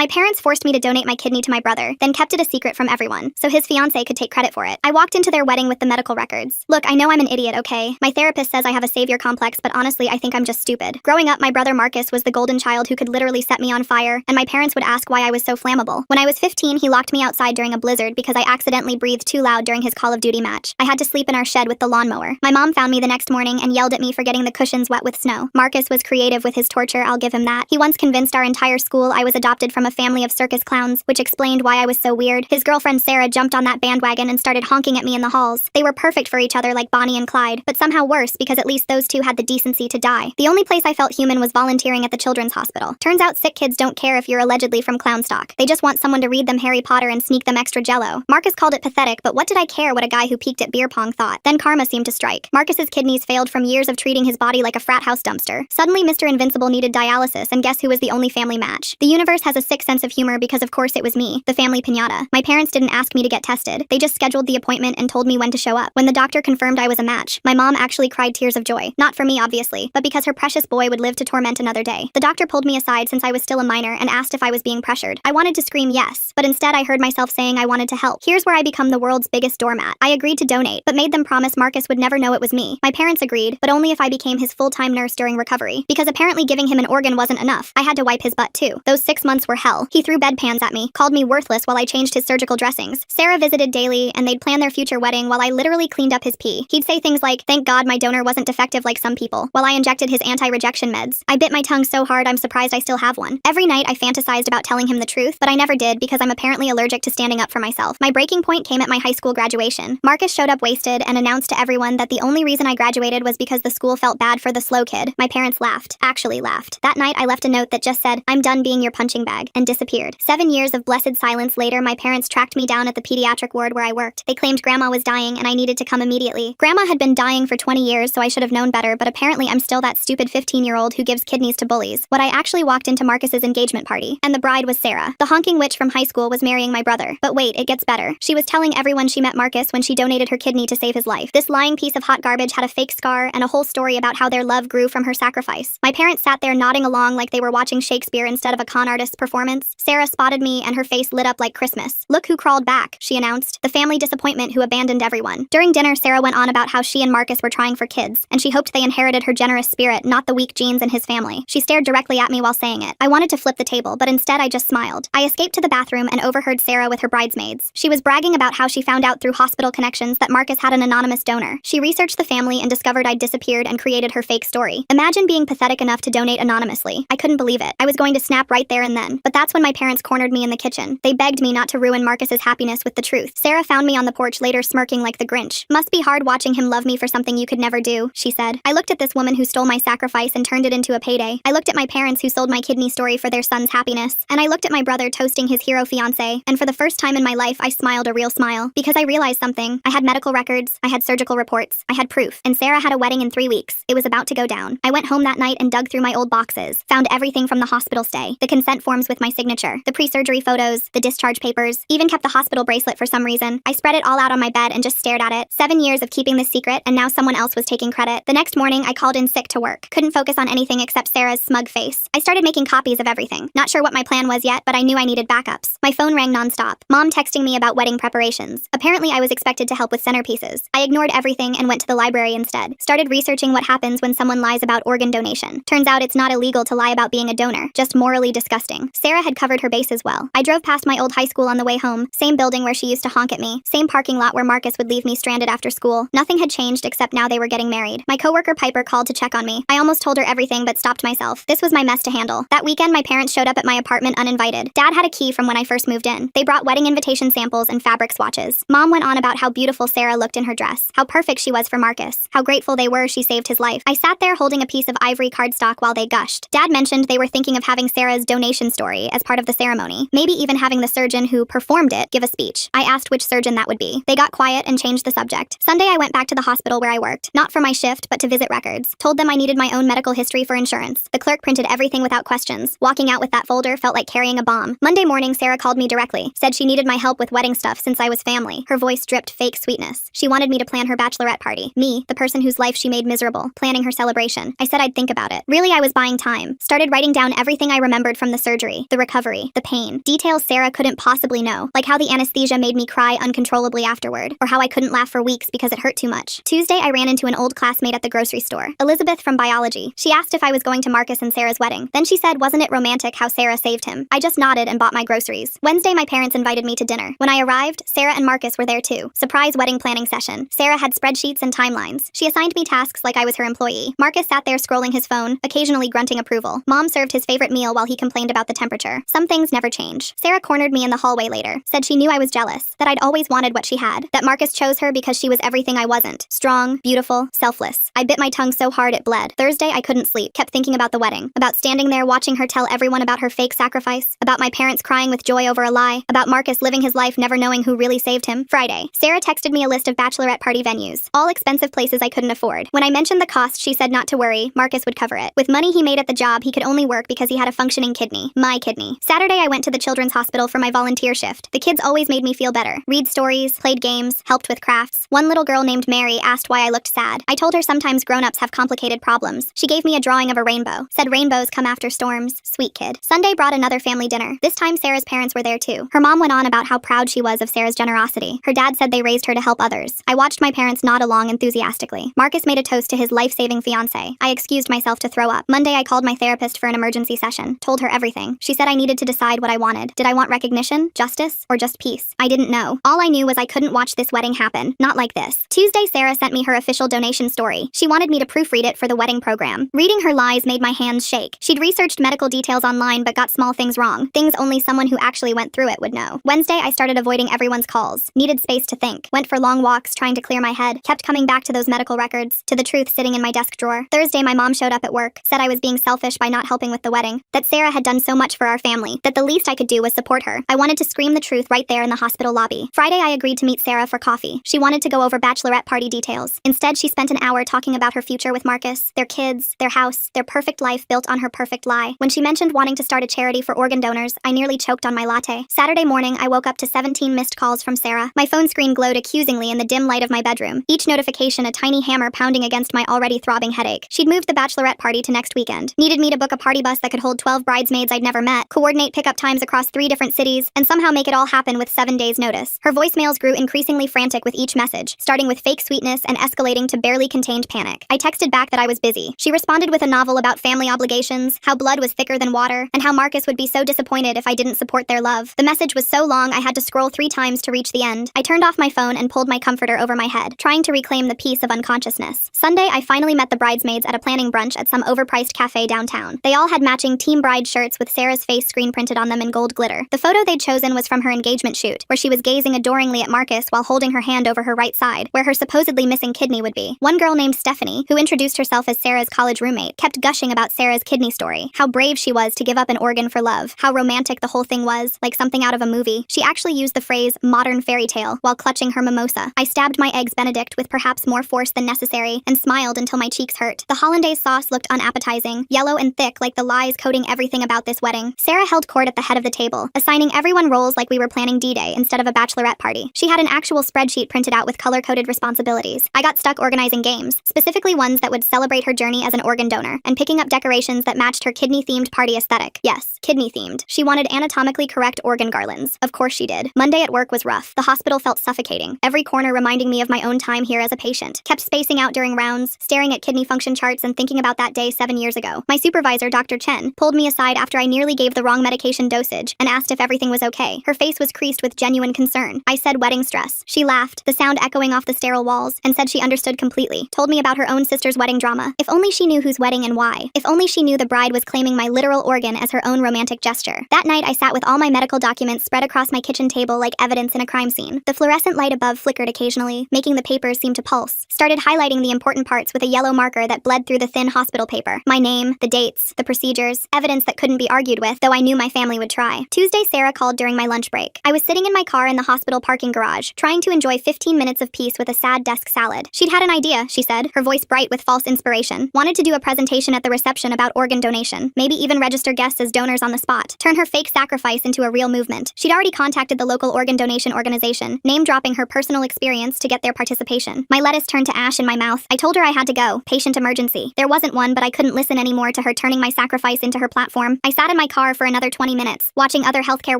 My parents forced me to donate my kidney to my brother, then kept it a secret from everyone, so his fiancé could take credit for it. I walked into their wedding with the medical records. Look, I know I'm an idiot, okay? My therapist says I have a savior complex, but honestly, I think I'm just stupid. Growing up, my brother Marcus was the golden child who could literally set me on fire, and my parents would ask why I was so flammable. When I was 15, he locked me outside during a blizzard because I accidentally breathed too loud during his Call of Duty match. I had to sleep in our shed with the lawnmower. My mom found me the next morning and yelled at me for getting the cushions wet with snow. Marcus was creative with his torture, I'll give him that. He once convinced our entire school I was adopted from a family of circus clowns, which explained why I was so weird. His girlfriend Sarah jumped on that bandwagon and started honking at me in the halls. They were perfect for each other like Bonnie and Clyde, but somehow worse because at least those two had the decency to die. The only place I felt human was volunteering at the children's hospital. Turns out sick kids don't care if you're allegedly from clown stock. They just want someone to read them Harry Potter and sneak them extra jello. Marcus called it pathetic, but what did I care what a guy who peaked at beer pong thought? Then karma seemed to strike. Marcus's kidneys failed from years of treating his body like a frat house dumpster. Suddenly Mr. Invincible needed dialysis, and guess who was the only family match? The universe has a sick sense of humor because of course it was me, the family piñata. My parents didn't ask me to get tested. They just scheduled the appointment and told me when to show up. When the doctor confirmed I was a match, my mom actually cried tears of joy. Not for me, obviously, but because her precious boy would live to torment another day. The doctor pulled me aside since I was still a minor and asked if I was being pressured. I wanted to scream yes, but instead I heard myself saying I wanted to help. Here's where I become the world's biggest doormat. I agreed to donate, but made them promise Marcus would never know it was me. My parents agreed, but only if I became his full-time nurse during recovery, because apparently giving him an organ wasn't enough. I had to wipe his butt too. Those 6 months were hell. He threw bedpans at me, called me worthless while I changed his surgical dressings. Sarah visited daily, and they'd plan their future wedding while I literally cleaned up his pee. He'd say things like, "Thank God my donor wasn't defective like some people," while I injected his anti-rejection meds. I bit my tongue so hard I'm surprised I still have one. Every night I fantasized about telling him the truth, but I never did because I'm apparently allergic to standing up for myself. My breaking point came at my high school graduation. Marcus showed up wasted and announced to everyone that the only reason I graduated was because the school felt bad for the slow kid. My parents laughed. Actually laughed. That night I left a note that just said, "I'm done being your punching bag," and disappeared. 7 years of blessed silence later, my parents tracked me down at the pediatric ward where I worked. They claimed Grandma was dying and I needed to come immediately. Grandma had been dying for 20 years, so I should have known better, but apparently I'm still that stupid 15-year-old who gives kidneys to bullies. What I actually walked into Marcus's engagement party, and the bride was Sarah. The honking witch from high school was marrying my brother. But wait, it gets better. She was telling everyone she met Marcus when she donated her kidney to save his life. This lying piece of hot garbage had a fake scar and a whole story about how their love grew from her sacrifice. My parents sat there nodding along like they were watching Shakespeare instead of a con artist's performance. Sarah spotted me and her face lit up like Christmas. "Look who crawled back," she announced. The family disappointment who abandoned everyone. During dinner, Sarah went on about how she and Marcus were trying for kids, and she hoped they inherited her generous spirit, not the weak genes in his family. She stared directly at me while saying it. I wanted to flip the table, but instead I just smiled. I escaped to the bathroom and overheard Sarah with her bridesmaids. She was bragging about how she found out through hospital connections that Marcus had an anonymous donor. She researched the family and discovered I'd disappeared and created her fake story. Imagine being pathetic enough to donate anonymously. I couldn't believe it. I was going to snap right there and then. But that's when my parents cornered me in the kitchen. They begged me not to ruin Marcus's happiness with the truth. Sarah found me on the porch later smirking like the Grinch. "Must be hard watching him love me for something you could never do," she said. I looked at this woman who stole my sacrifice and turned it into a payday. I looked at my parents who sold my kidney story for their son's happiness. And I looked at my brother toasting his hero fiancé. And for the first time in my life, I smiled a real smile. Because I realized something. I had medical records. I had surgical reports. I had proof. And Sarah had a wedding in 3 weeks. It was about to go down. I went home that night and dug through my old boxes. Found everything from the hospital stay. The consent forms with my signature. The pre-surgery photos. The discharge papers. Even kept the hospital bracelet for some reason. I spread it all out on my bed and just stared at it. 7 years of keeping this secret, and now someone else was taking credit. The next morning, I called in sick to work. Couldn't focus on anything except Sarah's smug face. I started making copies of everything. Not sure what my plan was yet, but I knew I needed backups. My phone rang nonstop. Mom texting me about wedding preparations. Apparently, I was expected to help with centerpieces. I ignored everything and went to the library instead. Started researching what happens when someone lies about organ donation. Turns out it's not illegal to lie about being a donor, just morally disgusting. Sarah had covered her bases well. I drove past my old high school on the way home. Same building where she used to honk at me. Same parking lot where Marcus would leave me stranded after school. Nothing had changed except now they were getting married. My coworker Piper called to check on me. I almost told her everything but stopped myself. This was my mess to handle. That weekend, my parents showed up at my apartment uninvited. Dad had a key from when I first moved in. They brought wedding invitation samples and fabric swatches. Mom went on about how beautiful Sarah looked in her dress, how perfect she was for Marcus, how grateful they were she saved his life. I sat there holding a piece of ivory cardstock while they gushed. Dad mentioned they were thinking of having Sarah's donation story as part of the ceremony, maybe even having the surgeon who performed it give a speech. I asked which surgeon that would be. They got quiet and changed the subject. Sunday, I went back to the hospital where I worked, not for my shift, but to visit records. Told them I needed my own medical history for insurance. The clerk printed everything without questions. Walking out with that folder felt like carrying a bomb. Monday morning, Sarah called me directly, said she needed my help with wedding stuff since I was family. Her voice dripped fake sweetness. She wanted me to plan her bachelorette party. Me, the person whose life she made miserable, planning her celebration. I said I'd think about it. Really, I was buying time. Started writing down everything I remembered from the surgery. The recovery, the pain, details Sarah couldn't possibly know, like how the anesthesia made me cry uncontrollably afterward, or how I couldn't laugh for weeks because it hurt too much. Tuesday, I ran into an old classmate at the grocery store, Elizabeth from biology. She asked if I was going to Marcus and Sarah's wedding. Then she said, wasn't it romantic how Sarah saved him? I just nodded and bought my groceries. Wednesday, my parents invited me to dinner. When I arrived, Sarah and Marcus were there too. Surprise wedding planning session. Sarah had spreadsheets and timelines. She assigned me tasks like I was her employee. Marcus sat there scrolling his phone, occasionally grunting approval. Mom served his favorite meal while he complained about the temperature. Some things never change. Sarah cornered me in the hallway later, said she knew I was jealous, that I'd always wanted what she had, that Marcus chose her because she was everything I wasn't. Strong, beautiful, selfless. I bit my tongue so hard it bled. Thursday, I couldn't sleep, kept thinking about the wedding, about standing there watching her tell everyone about her fake sacrifice, about my parents crying with joy over a lie, about Marcus living his life never knowing who really saved him. Friday, Sarah texted me a list of bachelorette party venues, all expensive places I couldn't afford. When I mentioned the cost, she said not to worry, Marcus would cover it. With money he made at the job, he could only work because he had a functioning kidney. My kidney. Saturday, I went to the children's hospital for my volunteer shift. The kids always made me feel better. Read stories, played games, helped with crafts. One little girl named Mary asked why I looked sad. I told her sometimes grown-ups have complicated problems. She gave me a drawing of a rainbow. Said rainbows come after storms. Sweet kid. Sunday brought another family dinner. This time Sarah's parents were there too. Her mom went on about how proud she was of Sarah's generosity. Her dad said they raised her to help others. I watched my parents nod along enthusiastically. Marcus made a toast to his life-saving fiancé. I excused myself to throw up. Monday I called my therapist for an emergency session. Told her everything. She said I needed to decide what I wanted. Did I want recognition, justice, or just peace? I didn't know. All I knew was I couldn't watch this wedding happen. Not like this. Tuesday, Sarah sent me her official donation story. She wanted me to proofread it for the wedding program. Reading her lies made my hands shake. She'd researched medical details online but got small things wrong. Things only someone who actually went through it would know. Wednesday, I started avoiding everyone's calls. Needed space to think. Went for long walks trying to clear my head. Kept coming back to those medical records. To the truth sitting in my desk drawer. Thursday, my mom showed up at work. Said I was being selfish by not helping with the wedding. That Sarah had done so much for our family. That the least I could do was support her. I wanted to scream the truth right there in the hospital lobby. Friday, I agreed to meet Sarah for coffee. She wanted to go over bachelorette party details. Instead, she spent an hour talking about her future with Marcus, their kids, their house, their perfect life built on her perfect lie. When she mentioned wanting to start a charity for organ donors, I nearly choked on my latte. Saturday morning, I woke up to 17 missed calls from Sarah. My phone screen glowed accusingly in the dim light of my bedroom. Each notification a tiny hammer pounding against my already throbbing headache. She'd moved the bachelorette party to next weekend. Needed me to book a party bus that could hold 12 bridesmaids I'd never met, coordinate pickup times across 3 different cities, and somehow make it all happen with 7 days' notice. Her voicemails grew increasingly frantic with each message, starting with fake sweetness and escalating to barely contained panic. I texted back that I was busy. She responded with a novel about family obligations, how blood was thicker than water, and how Marcus would be so disappointed if I didn't support their love. The message was so long I had to scroll 3 times to reach the end. I turned off my phone and pulled my comforter over my head, trying to reclaim the peace of unconsciousness. Sunday, I finally met the bridesmaids at a planning brunch at some overpriced cafe downtown. They all had matching Team Bride shirts with Sarah's face screen printed on them in gold glitter. The photo they'd chosen was from her engagement shoot, where she was gazing adoringly at Marcus while holding her hand over her right side, where her supposedly missing kidney would be. One girl named Stephanie, who introduced herself as Sarah's college roommate, kept gushing about Sarah's kidney story, how brave she was to give up an organ for love, how romantic the whole thing was, like something out of a movie. She actually used the phrase modern fairy tale while clutching her mimosa. I stabbed my eggs Benedict with perhaps more force than necessary and smiled until my cheeks hurt. The hollandaise sauce looked unappetizing, yellow and thick like the lies coding everything about this wedding. Sarah held court at the head of the table, assigning everyone roles like we were planning D-Day instead of a bachelorette party. She had an actual spreadsheet printed out with color-coded responsibilities. I got stuck organizing games, specifically ones that would celebrate her journey as an organ donor, and picking up decorations that matched her kidney-themed party aesthetic. Yes, kidney-themed. She wanted anatomically correct organ garlands. Of course she did. Monday at work was rough. The hospital felt suffocating. Every corner reminding me of my own time here as a patient. Kept spacing out during rounds, staring at kidney function charts and thinking about that day 7 years ago. My supervisor, Dr. Chen, pulled me aside after I nearly gave the wrong medication dosage and asked if everything was okay. Her face was creased with genuine concern. I said wedding stress. She laughed, the sound echoing off the sterile walls, and said she understood completely. Told me about her own sister's wedding drama. If only she knew whose wedding and why. If only she knew the bride was claiming my literal organ as her own romantic gesture. That night, I sat with all my medical documents spread across my kitchen table like evidence in a crime scene. The fluorescent light above flickered occasionally, making the papers seem to pulse. Started highlighting the important parts with a yellow marker that bled through the thin hospital paper. My name, the dates, the procedures, evidence that couldn't be argued with, though I knew my family would try. Tuesday, Sarah called during my lunch break. I was sitting in my car in the hospital parking garage, trying to enjoy 15 minutes of peace with a sad desk salad. She'd had an idea, she said, her voice bright with false inspiration. Wanted to do a presentation at the reception about organ donation, maybe even register guests as donors on the spot. Turn her fake sacrifice into a real movement. She'd already contacted the local organ donation organization, name-dropping her personal experience to get their participation. My lettuce turned to ash in my mouth. I told her I had to go. Patient emergency. There wasn't one, but I couldn't listen anymore to her turning my sacrifice into her platform. I sat in my car for another 20 minutes, watching other healthcare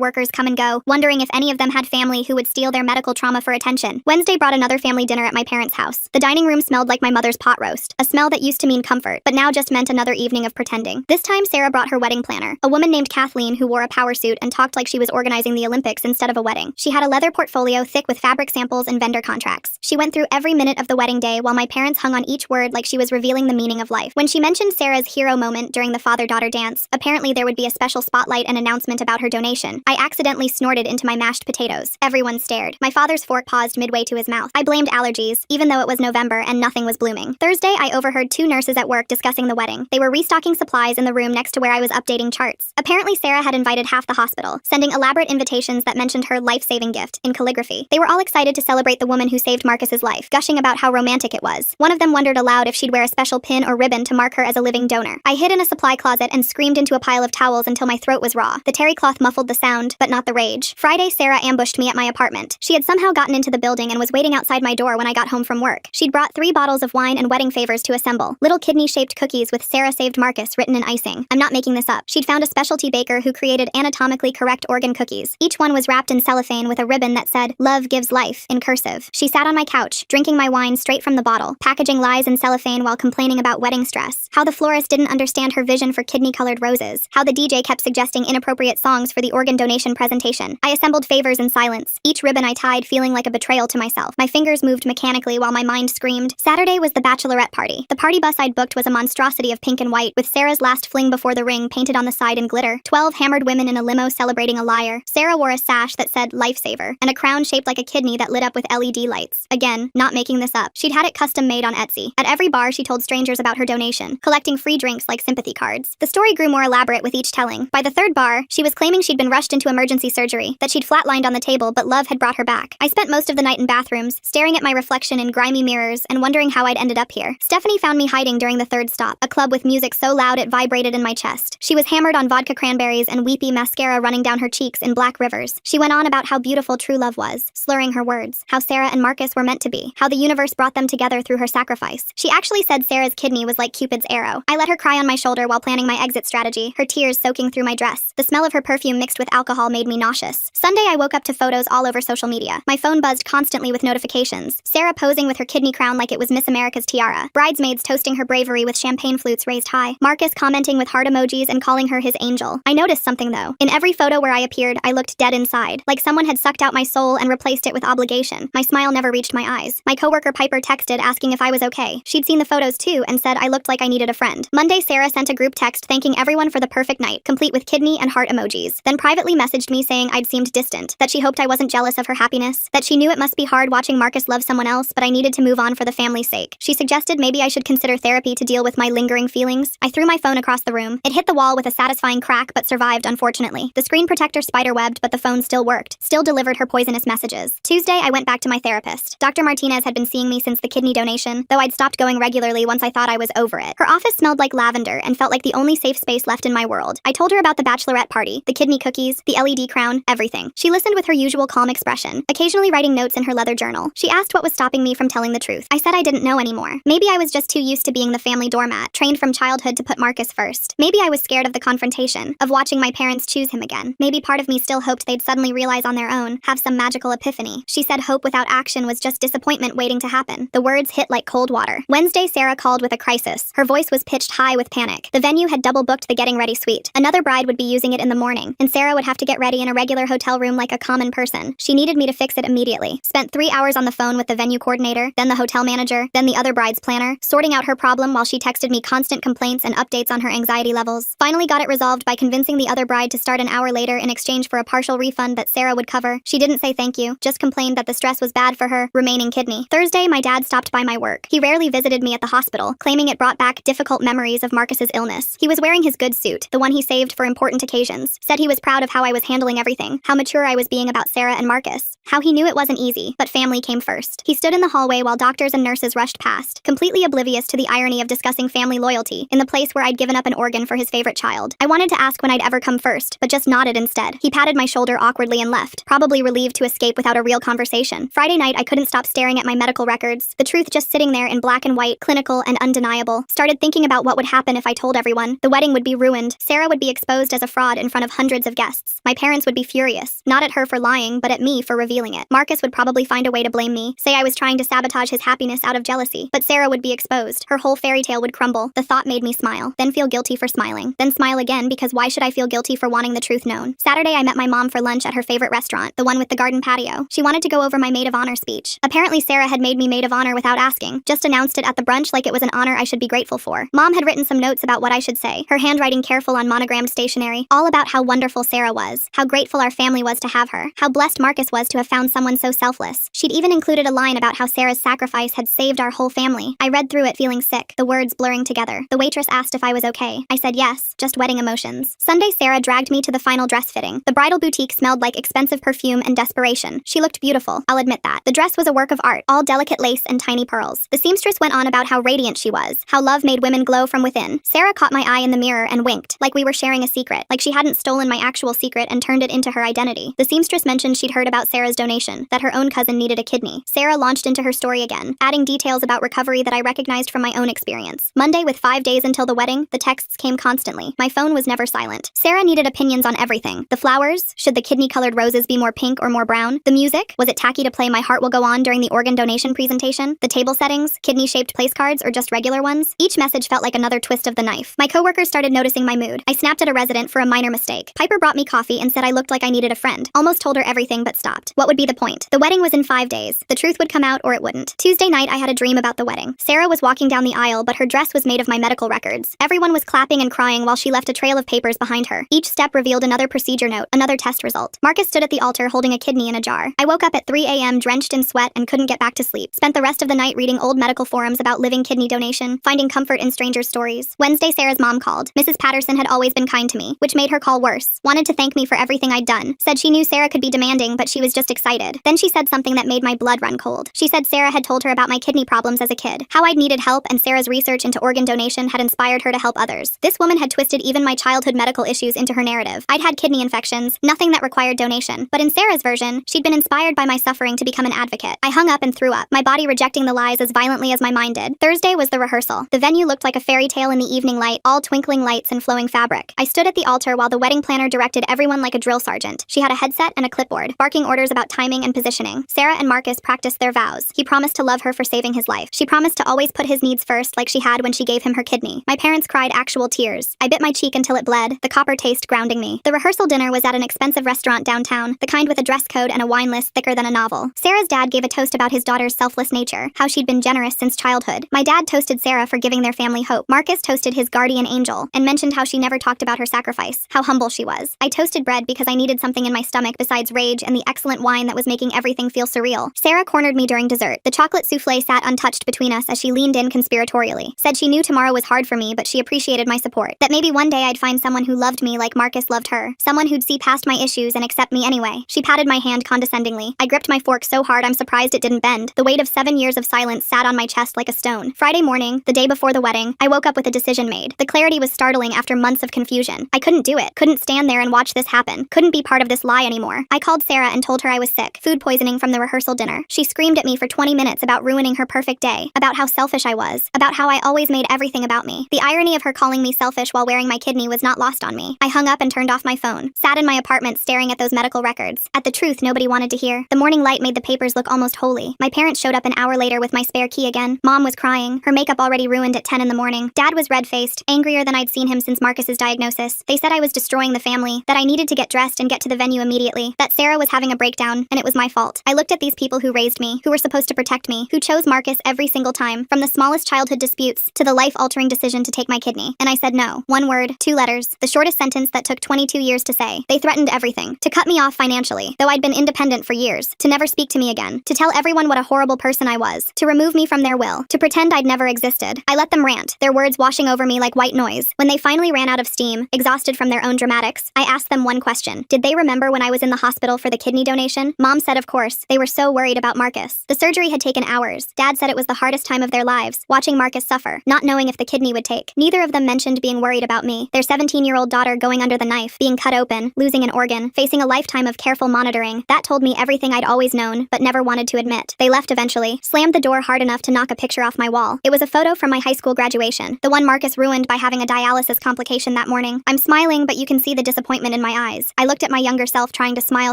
workers come and go, wondering if any of them had family who would steal their medical trauma for attention. Wednesday brought another family dinner at my parents' house. The dining room smelled like my mother's pot roast, a smell that used to mean comfort, but now just meant another evening of pretending. This time, Sarah brought her wedding planner, a woman named Kathleen who wore a power suit and talked like she was organizing the Olympics instead of a wedding. She had a leather portfolio thick with fabric samples and vendor contracts. She went through every minute of the wedding day while my parents hung on each word like she was revealing the meaning of life. When she mentioned Sarah's hero moment during the father-daughter dance, apparently there would be a special spotlight and announcement about her donation, I accidentally snorted into my mashed potatoes. Everyone stared. My father's fork paused midway to his mouth. I blamed allergies, even though it was November and nothing was blooming. Thursday, I overheard two nurses at work discussing the wedding. They were restocking supplies in the room next to where I was updating charts. Apparently, Sarah had invited half the hospital, sending elaborate invitations that mentioned her life-saving gift in calligraphy. They were all excited to celebrate the woman who saved Marcus's life, gushing about how romantic it was. One of them wondered aloud if she'd wear a special pin or ribbon to mark her as a living donor. I hid in a supply closet and screamed into a pile of towels until my throat was raw. The terry cloth muffled the sound, but not the rage. Friday, Sarah ambushed me at my apartment. She had somehow gotten into the building and was waiting outside my door when I got home from work. She'd brought 3 bottles of wine and wedding favors to assemble. Little kidney-shaped cookies with "Sarah saved Marcus" written in icing. I'm not making this up. She'd found a specialty baker who created anatomically correct organ cookies. Each one was wrapped in cellophane with a ribbon that said, "Love gives life," in cursive. She sat on my couch, drinking my wine straight from the bottle, packaging lies in cellophane while complaining about wedding stress. How the florist didn't understand her vision for kidney-colored roses. How the DJ kept suggesting inappropriate songs for the organ donation presentation. I assembled favors in silence, each ribbon I tied feeling like a betrayal to myself. My fingers moved mechanically while my mind screamed. Saturday was the bachelorette party. The party bus I'd booked was a monstrosity of pink and white, with Sarah's last fling before the ring painted on the side in glitter. 12 hammered women in a limo celebrating a liar. Sarah wore a sash that said "Lifesaver," and a crown shaped like a kidney that lit up with LED lights. Again, not making this up. She'd had it custom made on Etsy. At every bar, she told strangers about her donation, collecting free drinks like sympathy cards. The story grew more elaborate with each telling. By the third bar, she was claiming she'd been rushed into emergency surgery, that she'd flatlined on the table but love had brought her back. I spent most of the night in bathrooms, staring at my reflection in grimy mirrors and wondering how I'd ended up here. Stephanie found me hiding during the third stop, a club with music so loud it vibrated in my chest. She was hammered on vodka cranberries and weepy mascara running down her cheeks in black rivers. She went on about how beautiful true love was, slurring her words, how Sarah and Marcus were meant to be, how the universe brought them together through her sacrifice. She actually said Sarah's kidney was like Cupid's arrow. I let her cry on my shoulder while planning my exit strategy, her tears soaking through my dress. The smell of her perfume mixed with alcohol made me nauseous. Sunday, I woke up to photos all over social media. My phone buzzed constantly with notifications. Sarah posing with her kidney crown like it was Miss America's tiara. Bridesmaids toasting her bravery with champagne flutes raised high. Marcus commenting with heart emojis and calling her his angel. I noticed something though. In every photo where I appeared, I looked dead inside, like someone had sucked out my soul and replaced it with obligation. My smile never reached my eyes. My coworker Piper texted asking if I was okay. She'd seen the photos too and said I looked like I needed a friend. Monday, Sarah sent a group text thanking everyone for the perfect night, complete with kidney and heart emojis. Then privately messaged me saying I'd seemed distant, that she hoped I wasn't jealous of her happiness, that she knew it must be hard watching Marcus love someone else, but I needed to move on for the family's sake. She suggested maybe I should consider therapy to deal with my lingering feelings. I threw my phone across the room. It hit the wall with a satisfying crack but survived unfortunately. The screen protector spiderwebbed, but the phone still worked, still delivered her poisonous messages. Tuesday, I went back to my therapist. Dr. Martinez had been seeing me since the kidney donation, though I'd stopped going regularly once I thought I was over it. Her office smelled like lavender and felt like the only safe space left in my world. I told her about the bachelorette party, the kidney cookies, the LED crown, everything. She listened with her usual calm expression, occasionally writing notes in her leather journal. She asked what was stopping me from telling the truth. I said I didn't know anymore. Maybe I was just too used to being the family doormat, trained from childhood to put Marcus first. Maybe I was scared of the confrontation, of watching my parents choose him again. Maybe part of me still hoped they'd suddenly realize on their own, have some magical epiphany. She said hope without action was just disappointment waiting to happen. The words hit like cold water. Wednesday, Sarah called with a crisis. Her voice was pitched high with panic. The venue had double booked the getting ready suite. Another bride would be using it in the morning, and Sarah would have to get ready in a regular hotel room like a common person. She needed me to fix it immediately. Spent 3 hours on the phone with the venue coordinator, then the hotel manager, then the other bride's planner, sorting out her problem while she texted me constant complaints and updates on her anxiety levels. Finally got it resolved by convincing the other bride to start an hour later in exchange for a partial refund that Sarah would cover. She didn't say thank you, just complained that the stress was bad for her remaining kidney. Thursday, my dad stopped by my work. He rarely visited me at the hospital, claiming it brought back difficult memories of Marcus's illness. He was wearing his good suit, the one he saved for important occasions. Said he was proud of how I was handling everything, how mature I was being about Sarah and Marcus, how he knew it wasn't easy, but family came first. He stood in the hallway while doctors and nurses rushed past, completely oblivious to the irony of discussing family loyalty in the place where I'd given up an organ for his favorite child. I wanted to ask when I'd ever come first, but just nodded instead. He patted my shoulder awkwardly and left, probably relieved to escape without a real conversation. Friday night, I couldn't stop staring at my medical records, the truth just sitting there in black and white, clinical and undeniable. Started thinking about what would happen if I told everyone. The wedding would be ruined. Sarah would be be exposed as a fraud in front of hundreds of guests. My parents would be furious, not at her for lying, but at me for revealing it. Marcus would probably find a way to blame me, say I was trying to sabotage his happiness out of jealousy. But Sarah would be exposed. Her whole fairy tale would crumble. The thought made me smile, then feel guilty for smiling, then smile again because why should I feel guilty for wanting the truth known? Saturday I met my mom for lunch at her favorite restaurant, the one with the garden patio. She wanted to go over my maid of honor speech. Apparently Sarah had made me maid of honor without asking, just announced it at the brunch like it was an honor I should be grateful for. Mom had written some notes about what I should say, her handwriting careful on monogrammed stationery, all about how wonderful Sarah was, how grateful our family was to have her, how blessed Marcus was to have found someone so selfless. She'd even included a line about how Sarah's sacrifice had saved our whole family. I read through it feeling sick, the words blurring together. The waitress asked if I was okay. I said yes, just wedding emotions. Sunday Sarah dragged me to the final dress fitting. The bridal boutique smelled like expensive perfume and desperation. She looked beautiful, I'll admit that. The dress was a work of art, all delicate lace and tiny pearls. The seamstress went on about how radiant she was, how love made women glow from within. Sarah caught my eye in the mirror and winked, like we were sharing a secret, like she hadn't stolen my actual secret and turned it into her identity. The seamstress mentioned she'd heard about Sarah's donation, that her own cousin needed a kidney. Sarah launched into her story again, adding details about recovery that I recognized from my own experience. Monday, with 5 days until the wedding, the texts came constantly. My phone was never silent. Sarah needed opinions on everything. The flowers, should the kidney-colored roses be more pink or more brown? The music, was it tacky to play My Heart Will Go On during the organ donation presentation? The table settings, kidney-shaped place cards or just regular ones? Each message felt like another twist of the knife. My coworkers started noticing my mood. I snapped at a resident for a minor mistake. Piper brought me coffee and said I looked like I needed a friend. Almost told her everything but stopped. What would be the point? The wedding was in 5 days. The truth would come out or it wouldn't. Tuesday night I had a dream about the wedding. Sarah was walking down the aisle but her dress was made of my medical records. Everyone was clapping and crying while she left a trail of papers behind her. Each step revealed another procedure note, another test result. Marcus stood at the altar holding a kidney in a jar. I woke up at 3 a.m. drenched in sweat and couldn't get back to sleep. Spent the rest of the night reading old medical forums about living kidney donation, finding comfort in strangers' stories. Wednesday Sarah's mom called. Mrs. Patterson had always been kind to me, which made her call worse. Wanted to thank me for everything I'd done. Said she knew Sarah could be demanding but she was just excited. Then she said something that made my blood run cold. She said Sarah had told her about my kidney problems as a kid, how I'd needed help and Sarah's research into organ donation had inspired her to help others. This woman had twisted even my childhood medical issues into her narrative. I'd had kidney infections, nothing that required donation. But in Sarah's version, she'd been inspired by my suffering to become an advocate. I hung up and threw up, my body rejecting the lies as violently as my mind did. Thursday was the rehearsal. The venue looked like a fairy tale in the evening light, all twinkling lights and flowing fabric. I stood at the altar while the wedding planner directed everyone like a drill sergeant. She had a headset and a clipboard, barking orders about timing and positioning. Sarah and Marcus practiced their vows. He promised to love her for saving his life. She promised to always put his needs first like she had when she gave him her kidney. My parents cried actual tears. I bit my cheek until it bled, the copper taste grounding me. The rehearsal dinner was at an expensive restaurant downtown, the kind with a dress code and a wine list thicker than a novel. Sarah's dad gave a toast about his daughter's selfless nature, how she'd been generous since childhood. My dad toasted Sarah for giving their family hope. Marcus toasted his guardian angel, and mentioned how she never talked about her sacrifice, how humble she was. I toasted bread because I needed something in my stomach besides rage and the excellent wine that was making everything feel surreal. Sarah cornered me during dessert. The chocolate souffle sat untouched between us as she leaned in conspiratorially. Said she knew tomorrow was hard for me but she appreciated my support. That maybe one day I'd find someone who loved me like Marcus loved her. Someone who'd see past my issues and accept me anyway. She patted my hand condescendingly. I gripped my fork so hard I'm surprised it didn't bend. The weight of 7 years of silence sat on my chest like a stone. Friday morning, the day before the wedding, I woke up with a decision made. The clarity was startling after months of confusion. I couldn't do it. Couldn't stand there and watch this happen. Couldn't be part of this lie anymore. I called Sarah and told her I was sick. Food poisoning from the rehearsal dinner. She screamed at me for 20 minutes about ruining her perfect day. About how selfish I was. About how I always made everything about me. The irony of her calling me selfish while wearing my kidney was not lost on me. I hung up and turned off my phone. Sat in my apartment staring at those medical records. At the truth nobody wanted to hear. The morning light made the papers look almost holy. My parents showed up an hour later with my spare key again. Mom was crying. Her makeup already ruined at 10 in the morning. Dad was red-faced, angrier than I'd seen him since Marcus's diagnosis. They said I was destroying the family, that I needed to get dressed and get to the venue immediately, that Sarah was having a breakdown, and it was my fault. I looked at these people who raised me, who were supposed to protect me, who chose Marcus every single time, from the smallest childhood disputes to the life-altering decision to take my kidney. And I said no. 1 word, 2 letters, the shortest sentence that took 22 years to say. They threatened everything. To cut me off financially, though I'd been independent for years. To never speak to me again. To tell everyone what a horrible person I was. To remove me from their will. To pretend I'd never existed. I let them rant, their words washing over me like white noise. When they finally ran out of steam, exhausted from their own dramatics, I asked them one question. Did they remember when I was in the hospital for the kidney donation? Mom said of course. They were so worried about Marcus. The surgery had taken hours. Dad said it was the hardest time of their lives, watching Marcus suffer, not knowing if the kidney would take. Neither of them mentioned being worried about me. Their 17-year-old daughter going under the knife, being cut open, losing an organ, facing a lifetime of careful monitoring. That told me everything I'd always known, but never wanted to admit. They left eventually, slammed the door hard enough to knock a picture off my wall. It was a photo from my high school graduation, the one Marcus ruined by having a dialysis complication that morning. morning. I'm smiling, but you can see the disappointment in my eyes. I looked at my younger self trying to smile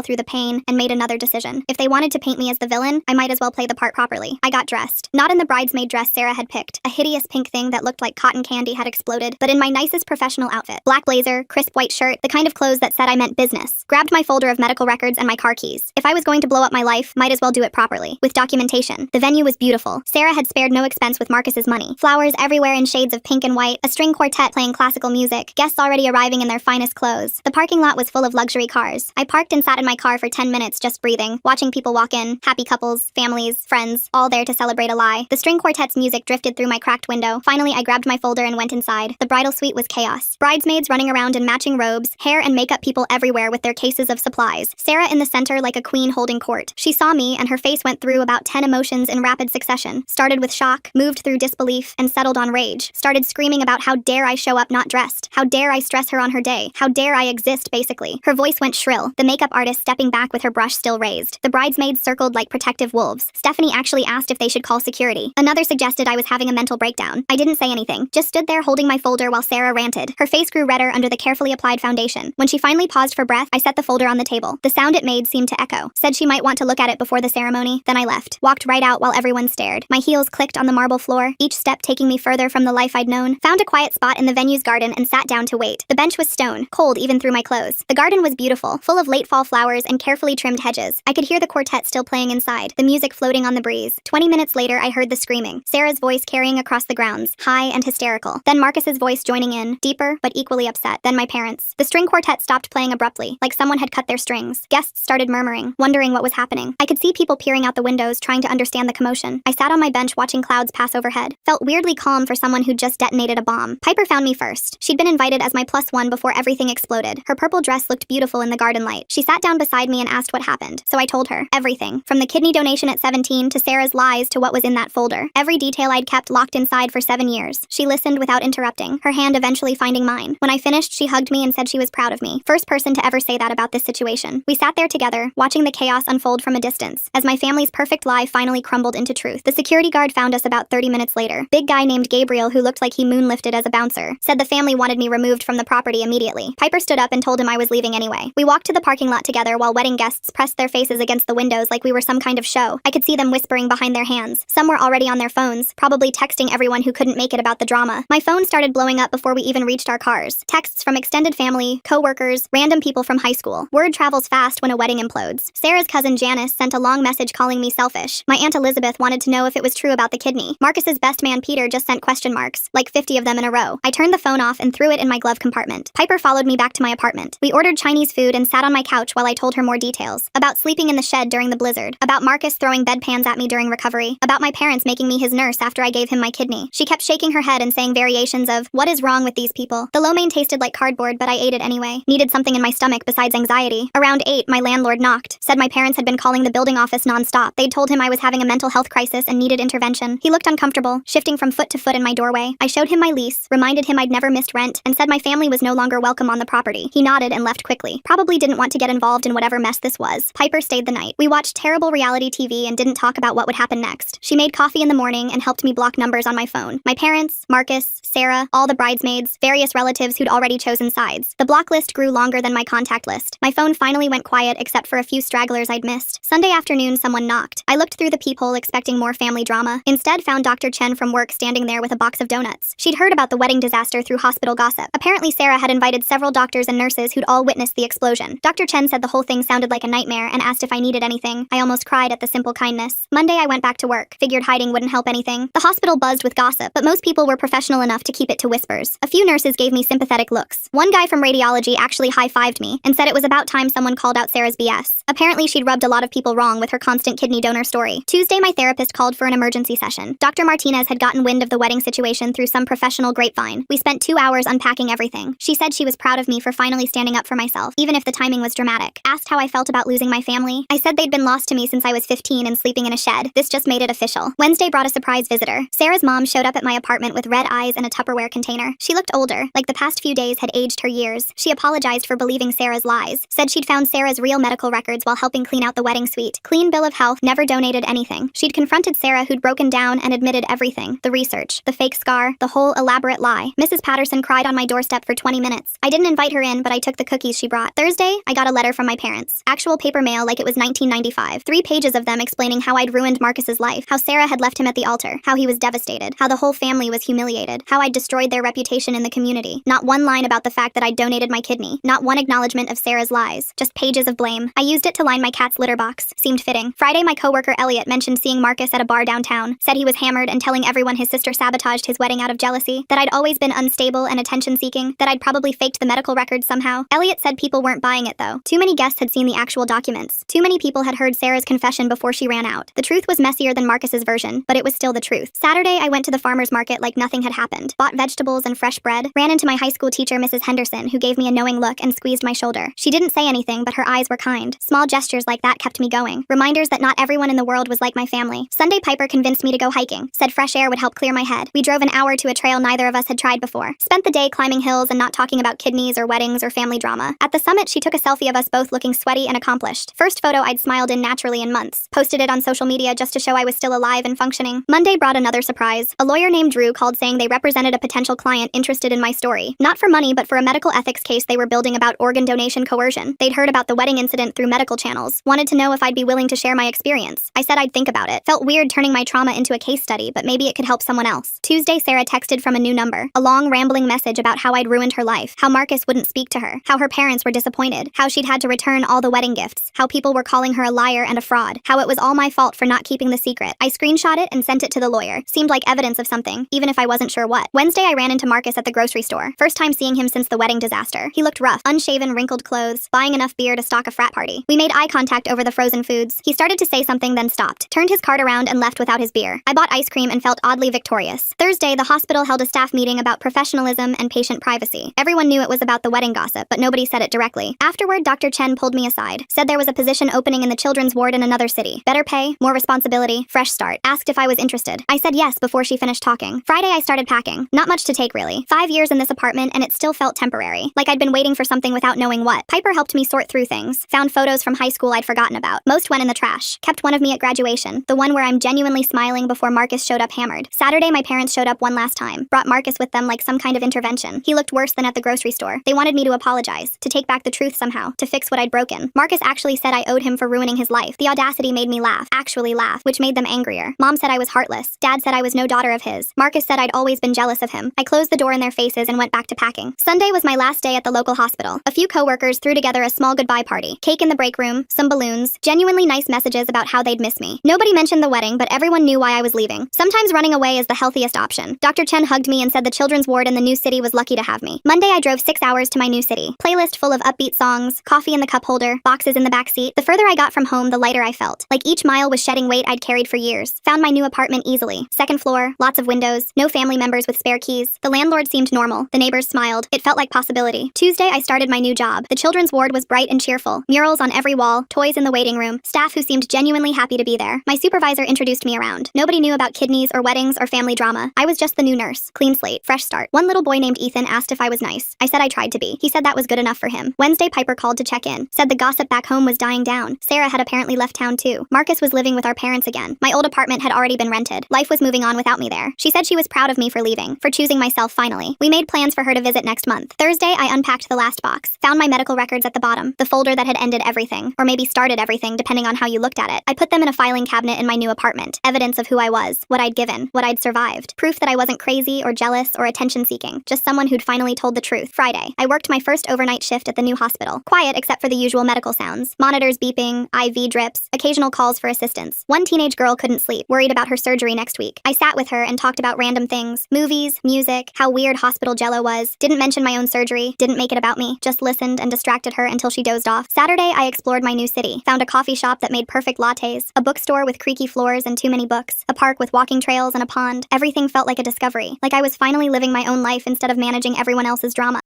through the pain and made another decision. If they wanted to paint me as the villain, I might as well play the part properly. I got dressed. Not in the bridesmaid dress Sarah had picked, a hideous pink thing that looked like cotton candy had exploded, but in my nicest professional outfit. Black blazer, crisp white shirt, the kind of clothes that said I meant business. Grabbed my folder of medical records and my car keys. If I was going to blow up my life, might as well do it properly, with documentation. The venue was beautiful. Sarah had spared no expense with Marcus's money. Flowers everywhere in shades of pink and white, a string quartet playing classical music, guests already arriving in their finest clothes. The parking lot was full of luxury cars. I parked and sat in my car for 10 minutes just breathing, watching people walk in, happy couples, families, friends, all there to celebrate a lie. The string quartet's music drifted through my cracked window. Finally, I grabbed my folder and went inside. The bridal suite was chaos. Bridesmaids running around in matching robes, hair and makeup people everywhere with their cases of supplies. Sarah in the center like a queen holding court. She saw me and her face went through about 10 emotions in rapid succession. Started with shock, moved through disbelief, and settled on rage. Started screaming about how dare I show up not dressed. How dare I stress her on her day. How dare I exist, basically. Her voice went shrill, the makeup artist stepping back with her brush still raised. The bridesmaids circled like protective wolves. Stephanie actually asked if they should call security. Another suggested I was having a mental breakdown. I didn't say anything, just stood there holding my folder while Sarah ranted. Her face grew redder under the carefully applied foundation. When she finally paused for breath, I set the folder on the table. The sound it made seemed to echo. Said she might want to look at it before the ceremony, then I left. Walked right out while everyone stared. My heels clicked on the marble floor, each step taking me further from the life I'd known. Found a quiet spot in the venue's garden and sat down to wait. The bench was stone, cold even through my clothes. The garden was beautiful, full of late fall flowers and carefully trimmed hedges. I could hear the quartet still playing inside, the music floating on the breeze. 20 minutes later, I heard the screaming. Sarah's voice carrying across the grounds, high and hysterical. Then Marcus's voice joining in, deeper but equally upset. Then my parents. The string quartet stopped playing abruptly, like someone had cut their strings. Guests started murmuring, wondering what was happening. I could see people peering out the windows, trying to understand the commotion. I sat on my bench watching clouds pass overhead. Felt weirdly calm for someone who'd just detonated a bomb. Piper found me first. She'd been invited as my +1 before everything exploded. Her purple dress looked beautiful in the garden light. She sat down beside me and asked what happened. So I told her everything, from the kidney donation at 17 to Sarah's lies to what was in that folder. Every detail I'd kept locked inside for 7 years. She listened without interrupting, her hand eventually finding mine. When I finished, she hugged me and said she was proud of me. First person to ever say that about this situation. We sat there together, watching the chaos unfold from a distance, as my family's perfect lie finally crumbled into truth. The security guard found us about 30 minutes later. Big guy named Gabriel who looked like he moonlifted as a bouncer. Said the family wanted me removed from the property immediately. Piper stood up and told him I was leaving anyway. We walked to the parking lot together while wedding guests pressed their faces against the windows like we were some kind of show. I could see them whispering behind their hands. Some were already on their phones, probably texting everyone who couldn't make it about the drama. My phone started blowing up before we even reached our cars. Texts from extended family, co-workers, random people from high school. Word travels fast when a wedding implodes. Sarah's cousin Janice sent a long message calling me selfish. My Aunt Elizabeth wanted to know if it was true about the kidney. Marcus's best man Peter just sent question marks, like 50 of them in a row. I turned the phone off and threw it in my glove compartment. Piper followed me back to my apartment. We ordered Chinese food and sat on my couch while I told her more details. About sleeping in the shed during the blizzard. About Marcus throwing bedpans at me during recovery. About my parents making me his nurse after I gave him my kidney. She kept shaking her head and saying variations of, "What is wrong with these people?" The lo mein tasted like cardboard, but I ate it anyway. Needed something in my stomach besides anxiety. Around 8, my landlord knocked. Said my parents had been calling the building office non-stop. They'd told him I was having a mental health crisis and needed intervention. He looked uncomfortable, shifting from foot to foot in my doorway. I showed him my lease, reminded him I'd never missed rent, and said my family was no longer welcome on the property. He nodded and left quickly. Probably didn't want to get involved in whatever mess this was. Piper stayed the night. We watched terrible reality TV and didn't talk about what would happen next. She made coffee in the morning and helped me block numbers on my phone. My parents, Marcus, Sarah, all the bridesmaids, various relatives who'd already chosen sides. The block list grew longer than my contact list. My phone finally went quiet except for a few stragglers I'd missed. Sunday afternoon, someone knocked. I looked through the peephole expecting more family drama. Instead, found Dr. Chen from work standing there with a box of donuts. She'd heard about the wedding disaster through hospital gossip. Apparently, Sarah had invited several doctors and nurses who'd all witnessed the explosion. Dr. Chen said the whole thing sounded like a nightmare and asked if I needed anything. I almost cried at the simple kindness. Monday, I went back to work. Figured hiding wouldn't help anything. The hospital buzzed with gossip, but most people were professional enough to keep it to whispers. A few nurses gave me sympathetic looks. One guy from radiology actually high-fived me and said it was about time someone called out Sarah's BS. Apparently, she'd rubbed a lot of people wrong with her constant kidney donor story. Tuesday, my therapist called for an emergency session. Dr. Martinez had gotten wind of the wedding situation through some professional grapevine. We spent 2 hours unpacking everything. She said she was proud of me for finally standing up for myself, even if the timing was dramatic. Asked how I felt about losing my family. I said they'd been lost to me since I was 15 and sleeping in a shed. This just made it official. Wednesday brought a surprise visitor. Sarah's mom showed up at my apartment with red eyes and a Tupperware container. She looked older, like the past few days had aged her years. She apologized for believing Sarah's lies. Said she'd found Sarah's real medical records while helping clean out the wedding suite. Clean bill of health, never donated anything. She'd confronted Sarah who'd broken down and admitted everything. The research, the fake scar, the whole elaborate lie. Mrs. Patterson cried on my doorstep for 20 minutes. I didn't invite her in, but I took the cookies she brought. Thursday, I got a letter from my parents. Actual paper mail like it was 1995. 3 pages of them explaining how I'd ruined Marcus's life, how Sarah had left him at the altar, how he was devastated, how the whole family was humiliated, how I'd destroyed their reputation in the community. Not one line about the fact that I'd donated my kidney. Not one acknowledgement of Sarah's lies. Just pages of blame. I used it to line my cat's litter box. Seemed fitting. Friday, my coworker Elliot mentioned seeing Marcus at a bar downtown. Said he was hammered and telling everyone his sister sabotaged his wedding out of jealousy. That I'd always been unstable and attention-seeking. That I'd probably faked the medical records somehow. Elliot said people weren't buying it though. Too many guests had seen the actual documents. Too many people had heard Sarah's confession before she ran out. The truth was messier than Marcus's version, but it was still the truth. Saturday, I went to the farmer's market like nothing had happened. Bought vegetables and fresh bread. Ran into my high school teacher, Mrs. Henderson, who gave me a knowing look and squeezed my shoulder. She didn't say anything, but her eyes were kind. Small gestures like that kept me going. Reminders that not everyone in the world was like my family. Sunday, Piper convinced me to go hiking. Said fresh air would help clear my head. We drove an hour to a trail neither of us had tried before. Spent the day climbing hills and not talking about kidneys or weddings or family drama. At the summit, she took a selfie of us both looking sweaty and accomplished. First photo I'd smiled in naturally in months. Posted it on social media just to show I was still alive and functioning. Monday brought another surprise. A lawyer named Drew called saying they represented a potential client interested in my story. Not for money, but for a medical ethics case they were building about organ donation coercion. They'd heard about the wedding incident through medical channels. Wanted to know if I'd be willing to share my experience. I said I'd think about it. Felt weird turning my trauma into a case study, but maybe it could help someone else. Tuesday, Sarah texted from a new number. A long, rambling message about how I'd ruined her life. How Marcus wouldn't speak to her. How her parents were disappointed. How she'd had to return all the wedding gifts. How people were calling her a liar and a fraud. How it was all my fault for not keeping the secret. I screenshot it and sent it to the lawyer. Seemed like evidence of something, even if I wasn't sure what. Wednesday, I ran into Marcus at the grocery store. First time seeing him since the wedding disaster. He looked rough, unshaven, wrinkled clothes, buying enough beer to stock a frat party. We made eye contact over the frozen foods. He started to say something, then stopped. Turned his cart around and left without his beer. I bought ice cream and felt oddly victorious. Thursday, the hospital held a staff meeting about professionalism and patient privacy. Everyone knew it was about the wedding gossip, but nobody said it directly. Afterward, Dr. Chen pulled me aside. Said there was a position opening in the children's ward in another city. Better pay, more responsibility, fresh start. Asked if I was interested. I said yes before she finished talking. Friday, I started packing. Not much to take really. 5 years in this apartment and it still felt temporary. Like I'd been waiting for something without knowing what. Piper helped me sort through things. Found photos from high school I'd forgotten about. Most went in the trash. Kept one of me at graduation. The one where I'm genuinely smiling before Marcus showed up hammered. Saturday, my parents showed up one last time. Brought Marcus with them like some kind of intervention. He looked worse than at the grocery store. They wanted me to apologize. To take back the truth somehow. To fix what I'd broken. Marcus actually said I owed him for ruining his life. The audacity made me laugh. Actually laugh. Which made them angrier. Mom said I was heartless. Dad said I was no daughter of his. Marcus said I'd always been jealous of him. I closed the door in their faces and went back to packing. Sunday was my last day at the local hospital. A few coworkers threw together a small goodbye party. Cake in the break room, some balloons, genuinely nice messages about how they'd miss me. Nobody mentioned the wedding, but everyone knew why I was leaving. Sometimes running away is the healthiest option. Dr. Chen hugged me and said the children's ward in the new city was lucky to have me. Monday, I drove 6 hours to my new city. Playlist full of upbeat songs, coffee in the cup holder, boxes in the back seat. The further I got from home, the lighter I felt. Like each mile was shedding weight I'd carried for years. Found my new apartment easily. Second floor, lots of windows, no family members with spare keys. The landlord seemed normal. The neighbors smiled. It felt like possibility. Tuesday, I started my new job. The children's ward was bright and cheerful. Murals on every wall, toys in the waiting room, staff who seemed genuinely happy to be there. My supervisor introduced me around. Nobody knew about kidneys or weddings or family drama. I was just the new nurse. Clean slate, fresh start. One little boy named Ethan asked if I was nice. I said I tried to be. He said that was good enough for him. Wednesday, Piper called to check in. Said the gossip back home was dying down. Sarah had apparently left town too. Marcus was living with our parents again. My old apartment had already been rented. Life was moving on without me there. She said she was proud of me for leaving, for choosing myself finally. We made plans for her to visit next month. Thursday, I unpacked the last box. Found my medical records at the bottom. The folder that had ended everything. Or maybe started everything, depending on how you looked at it. I put them in a filing cabinet in my new apartment. Evidence of who I was, what I'd given, what I'd survived. Proof that I wasn't crazy or jealous or attention-seeking. Just someone who'd finally told the truth. Friday, I worked my first overnight shift at the new hospital. Quiet except for the usual medical sounds. Monitors beeping, IV drips, occasional calls for assistance. One teenage girl couldn't sleep, worried about her surgery next week. I sat with her and talked about random things. Movies, music, how weird hospital jello was. Didn't mention my own surgery, didn't make it about me. Just listened and distracted her until she dozed off. Saturday, I explored my new city. Found a coffee shop that made perfect lattes. A bookstore with creaky floors and too many books. A park with walking trails and a pond. Everything felt like a discovery. Like I was finally living my own life instead of managing everyone else's drama.